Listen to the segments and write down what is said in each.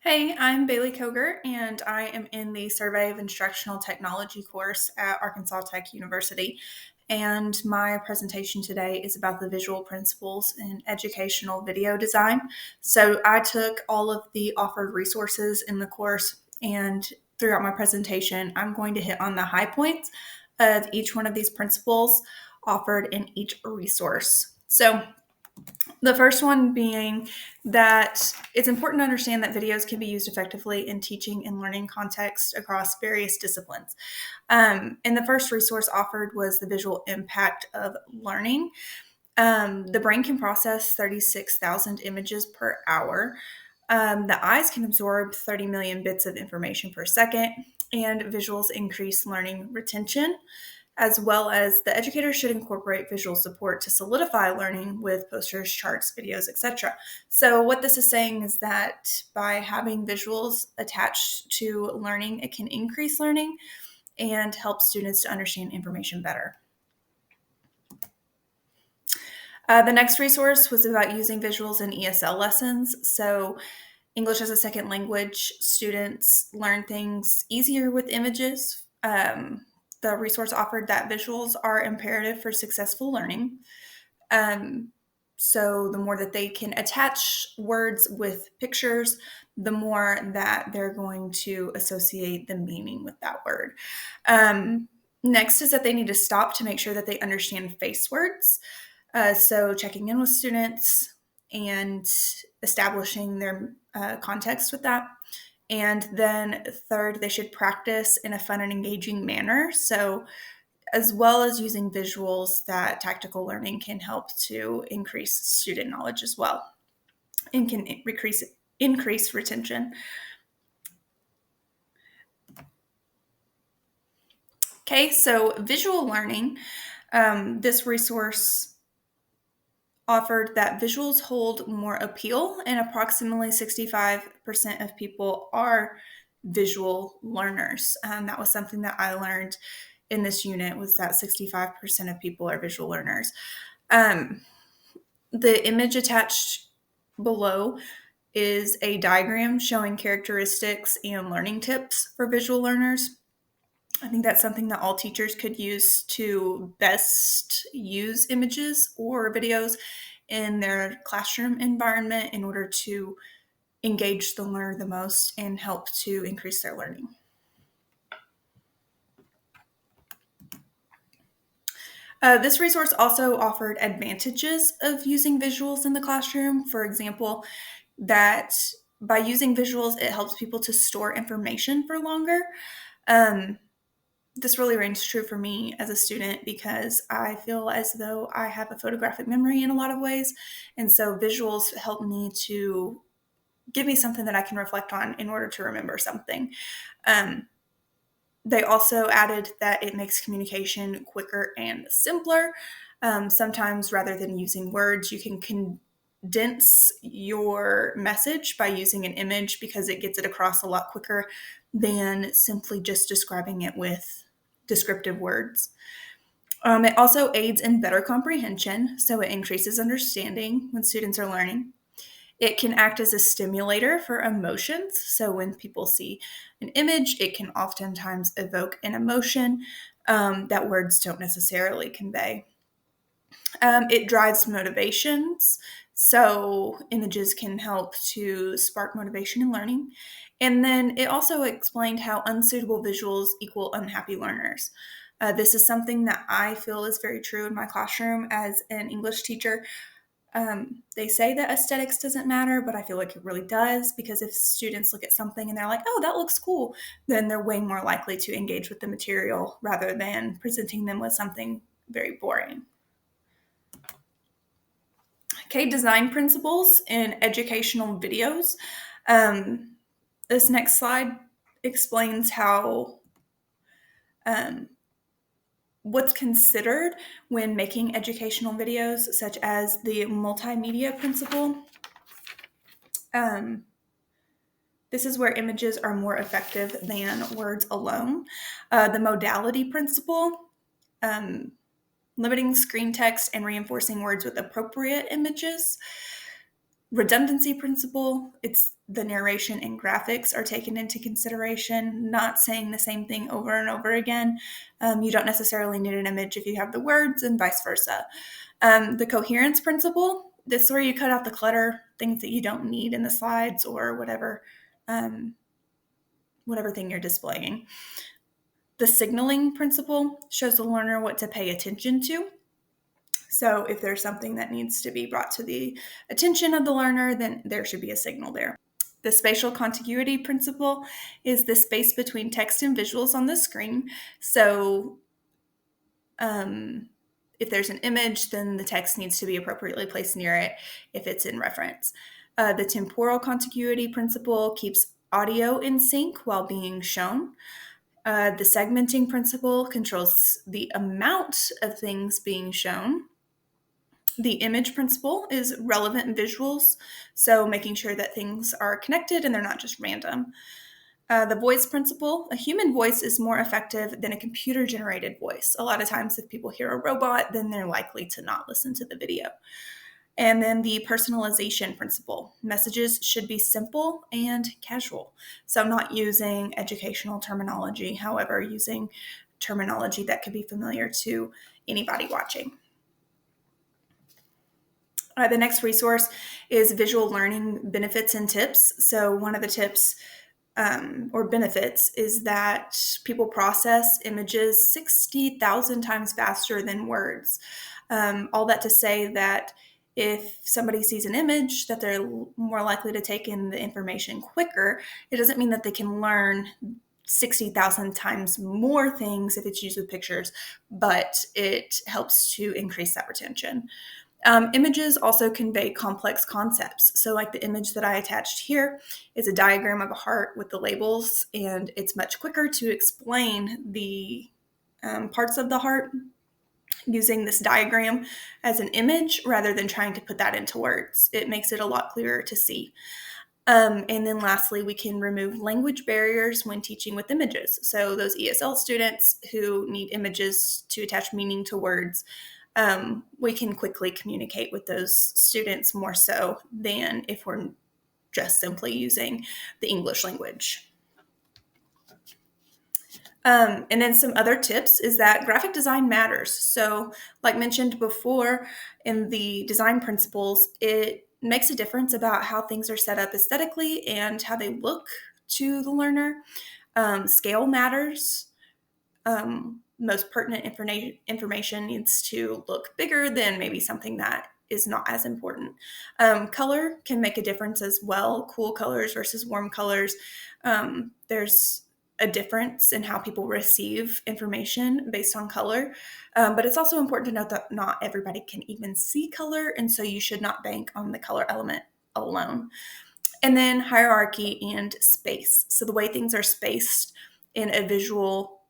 Hey, I'm Bailey Koger, and I am in the Survey of Instructional Technology course at Arkansas Tech University. And my presentation today is about the visual principles in educational video design. So I took all of the offered resources in the course, and throughout my presentation, I'm going to hit on the high points of each one of these principles offered in each resource. So the first one being that it's important to understand that videos can be used effectively in teaching and learning contexts across various disciplines. And the first resource offered was the visual impact of learning. The brain can process 36,000 images per hour. The eyes can absorb 30 million bits of information per second, and visuals increase learning retention, as well as the educator should incorporate visual support to solidify learning with posters, charts, videos, etc. So what this is saying is that by having visuals attached to learning, it can increase learning and help students to understand information better. The next resource was about using visuals in ESL lessons. So English as a second language students learn things easier with images. The resource offered that visuals are imperative for successful learning. So the more that they can attach words with pictures, the more that they're going to associate the meaning with that word. Next is that they need to stop to make sure that they understand face words. So checking in with students and establishing their context with that. And then third, they should practice in a fun and engaging manner. So as well as using visuals, that tactical learning can help to increase student knowledge as well and can increase retention. Okay, so visual learning, this resource offered that visuals hold more appeal, and approximately 65% of people are visual learners. That was something that I learned in this unit, was that 65% of people are visual learners. The image attached below is a diagram showing characteristics and learning tips for visual learners. I think that's something that all teachers could use to best use images or videos in their classroom environment in order to engage the learner the most and help to increase their learning. This resource also offered advantages of using visuals in the classroom. For example, that by using visuals, it helps people to store information for longer. This really rings true for me as a student because I feel as though I have a photographic memory in a lot of ways. And so visuals help me to give me something that I can reflect on in order to remember something. They also added that it makes communication quicker and simpler. Sometimes rather than using words, you can condense your message by using an image because it gets it across a lot quicker than simply just describing it with descriptive words. It also aids in better comprehension, so it increases understanding when students are learning. It can act as a stimulator for emotions. So when people see an image, it can oftentimes evoke an emotion that words don't necessarily convey. It drives motivations. So images can help to spark motivation in learning. And then it also explained how unsuitable visuals equal unhappy learners. This is something that I feel is very true in my classroom as an English teacher. They say that aesthetics doesn't matter, but I feel like it really does, because if students look at something and they're like, oh, that looks cool, then they're way more likely to engage with the material rather than presenting them with something very boring. Okay, design principles in educational videos. This next slide explains how what's considered when making educational videos, such as the multimedia principle. This is where images are more effective than words alone. The modality principle, limiting screen text and reinforcing words with appropriate images. Redundancy principle, it's the narration and graphics are taken into consideration, not saying the same thing over and over again. You don't necessarily need an image if you have the words, and vice versa. The coherence principle, this is where you cut out the clutter, things that you don't need in the slides or whatever thing you're displaying. The signaling principle shows the learner what to pay attention to. So if there's something that needs to be brought to the attention of the learner, then there should be a signal there. The spatial contiguity principle is the space between text and visuals on the screen. So if there's an image, then the text needs to be appropriately placed near it if it's in reference. The temporal contiguity principle keeps audio in sync while being shown. The segmenting principle controls the amount of things being shown. The image principle is relevant visuals, so making sure that things are connected and they're not just random. The voice principle, a human voice is more effective than a computer-generated voice. A lot of times if people hear a robot, then they're likely to not listen to the video. And then the personalization principle. Messages should be simple and casual. So not using educational terminology, however, using terminology that could be familiar to anybody watching. The next resource is visual learning benefits and tips. So one of the tips or benefits is that people process images 60,000 times faster than words. All that to say that if somebody sees an image, that they're more likely to take in the information quicker. It doesn't mean that they can learn 60,000 times more things if it's used with pictures, but it helps to increase that retention. Images also convey complex concepts. So like the image that I attached here is a diagram of a heart with the labels, and it's much quicker to explain the parts of the heart using this diagram as an image rather than trying to put that into words. It makes it a lot clearer to see. And then lastly, we can remove language barriers when teaching with images. So those ESL students who need images to attach meaning to words, we can quickly communicate with those students more so than if we're just simply using the English language. And then some other tips is that graphic design matters. So like mentioned before in the design principles, it makes a difference about how things are set up aesthetically and how they look to the learner. Scale matters. Most pertinent information needs to look bigger than maybe something that is not as important. Color can make a difference as well. Cool colors versus warm colors. There's a difference in how people receive information based on color. But it's also important to note that not everybody can even see color, and so you should not bank on the color element alone. And then hierarchy and space. So the way things are spaced in a visual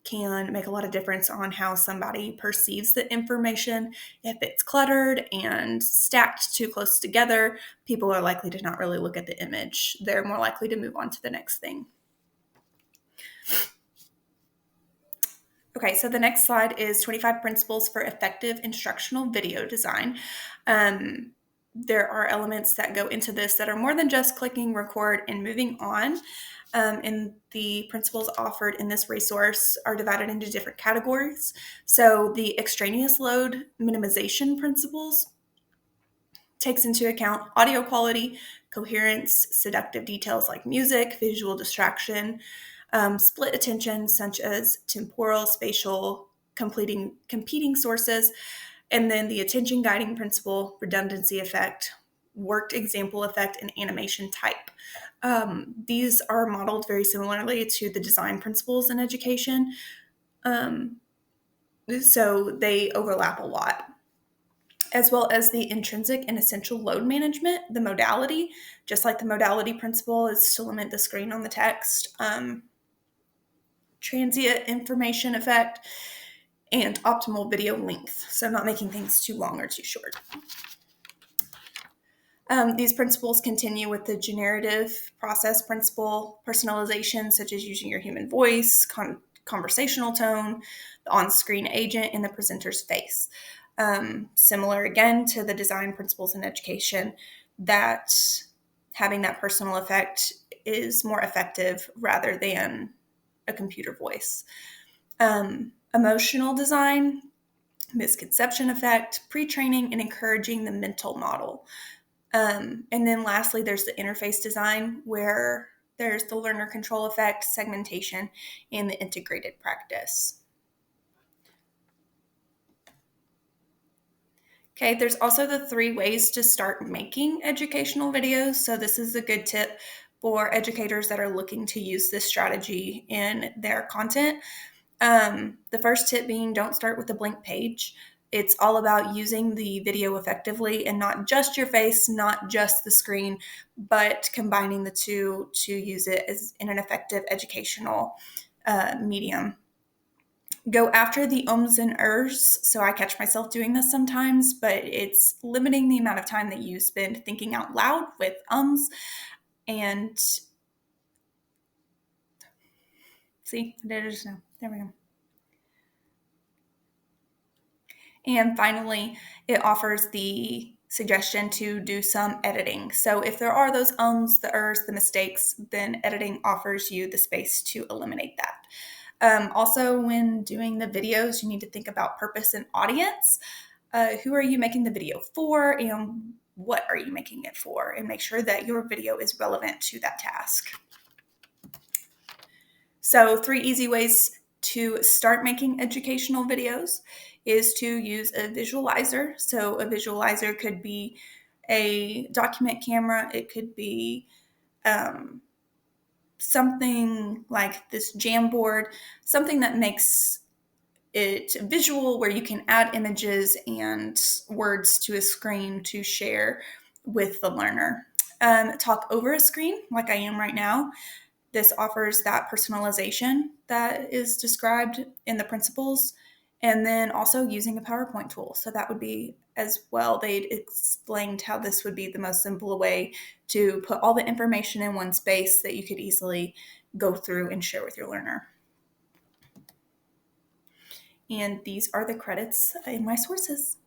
can make a lot of difference on how somebody perceives the information. If it's cluttered and stacked too close together, people are likely to not really look at the image. They're more likely to move on to the next thing. Okay, so the next slide is 25 principles for effective instructional video design. There are elements that go into this that are more than just clicking record and moving on. And the principles offered in this resource are divided into different categories. So the extraneous load minimization principles takes into account audio quality, coherence, seductive details like music, visual distraction, split attention such as temporal, spatial, competing sources, and then the attention guiding principle, redundancy effect, worked example effect, and animation type. These are modeled very similarly to the design principles in education, so they overlap a lot. As well as the intrinsic and essential load management, the modality, just like the modality principle is to limit the screen on the text, transient information effect, and optimal video length, so not making things too long or too short. These principles continue with the generative process principle, personalization, such as using your human voice, conversational tone, the on-screen agent, and the presenter's face. Similar again to the design principles in education that having that personal effect is more effective rather than a computer voice. Emotional design, misconception effect, pre-training, and encouraging the mental model. And then lastly, there's the interface design, where there's the learner control effect, segmentation, and the integrated practice. Okay, there's also the 3 ways to start making educational videos. So this is a good tip for educators that are looking to use this strategy in their content. The first tip being, don't start with a blank page. It's all about using the video effectively, and not just your face, not just the screen, but combining the two to use it as in an effective educational medium. Go after the ums and ers. So I catch myself doing this sometimes, but it's limiting the amount of time that you spend thinking out loud with ums. And see, I did it just now. There we go. And finally, it offers the suggestion to do some editing. So if there are those ums, the ers, the mistakes, then editing offers you the space to eliminate that. Also, when doing the videos, you need to think about purpose and audience. Who are you making the video for, and what are you making it for? And make sure that your video is relevant to that task. So 3 easy ways to start making educational videos is to use a visualizer. So a visualizer could be a document camera. It could be something like this Jamboard, something that makes it visual, where you can add images and words to a screen to share with the learner. Talk over a screen like I am right now. This offers that personalization that is described in the principles, and then also using a PowerPoint tool. So that would be as well. They'd explained how this would be the most simple way to put all the information in one space that you could easily go through and share with your learner. And these are the credits in my sources.